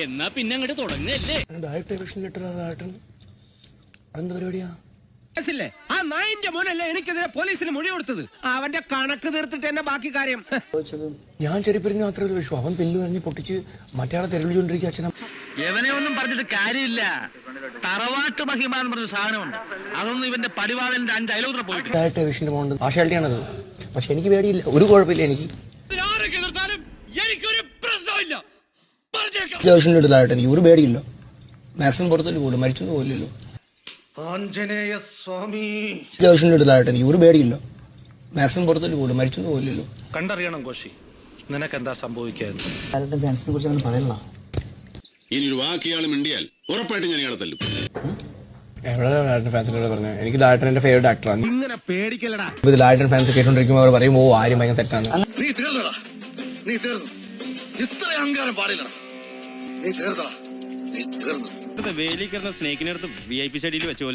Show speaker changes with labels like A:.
A: എന്നാ പിന്നെ അങ്ങോട്ട് തുടങ്ങല്ലേ.
B: എന്ത് പരിപാടിയാ?
C: ആ നായിന്റെ മോനല്ലേ എനിക്കെതിരെ പോലീസിന് മൊഴി കൊടുത്തത്. അവന്റെ കണക്ക് തീർത്തിട്ട് തന്നെ ബാക്കി കാര്യം.
B: ഞാൻ ചെരിപ്പിരിഞ്ഞ മാത്രമേ ഒരു വിഷു. അവൻ പെല്ലു എറിഞ്ഞ് പൊട്ടിച്ച് മറ്റയാളെ തെരവിളിച്ചോണ്ടിരിക്കുക. അച്ഛനും
D: എവനെ ഒന്നും പറഞ്ഞിട്ട് കാര്യമില്ല. തറവാട്ട് മഹിമ എന്ന് പറഞ്ഞ സാധനമുണ്ട്. അതൊന്നും ഇവന്റെ പടിവാളന്റെ 5 അയലോത്ര പോയിട്ട്
B: ഡയറക്റ്റ് വിഷന്റെ മോണ്ട് ആശാലിറ്റിയാണത്. പക്ഷെ എനിക്ക് പേടിയില്ല, ഒരു കുഴപ്പമില്ല. എനിക്ക് എനിക്ക് ഒരു പേടിയില്ല. മാക്സിമം പുറത്തേക്ക് കൂടും, മരിച്ചൊന്നും പോയില്ലല്ലോ.
A: ആഞ്ജനേയ സ്വാമി
B: എനിക്ക് ഒരു പേടിയില്ല. മാക്സിമം പുറത്തേക്ക് കൂടും, മരിച്ചൊന്നും പോയില്ലല്ലോ.
A: കണ്ടറിയണം കോശി, നിനക്ക് എന്താ സംഭവിക്കാന്ന്.
B: ഫാൻസിനെ കുറിച്ച് അങ്ങനെ പറയണ.
E: ഇനി ഒരു വാക്ക് ഇയാൾ മിണ്ടിയാൽ ഉറപ്പായിട്ട് ഞാൻ ഇയാളെ തല്ലും.
B: എവിടെ ഫാൻസിനോട് പറഞ്ഞു? എനിക്ക് ലാലേട്ടൻ എന്റെ ഫേവറേറ്റ് ആക്ടറാണ്.
C: ഇങ്ങനെ പേടിക്കലടാ.
B: ഇത് ലാലേട്ടൻ ഫാൻസ് കേട്ടോണ്ടിരിക്കുമ്പോൾ അവർ പറയും, ഓ ആര്യം ഭയങ്കര തെറ്റാണ്.
E: നീ തീർന്നടാ, നീ തീർന്നു. ഇത്ര അഹങ്കാരം പാടില്ലടാ. നീ തീർന്നടാ, നീ തീർന്നു.
F: വേലി കിടന്ന സ്നേക്കിനടുത്ത് VIP സ്റ്റഡിയിൽ വെച്ച പോലെ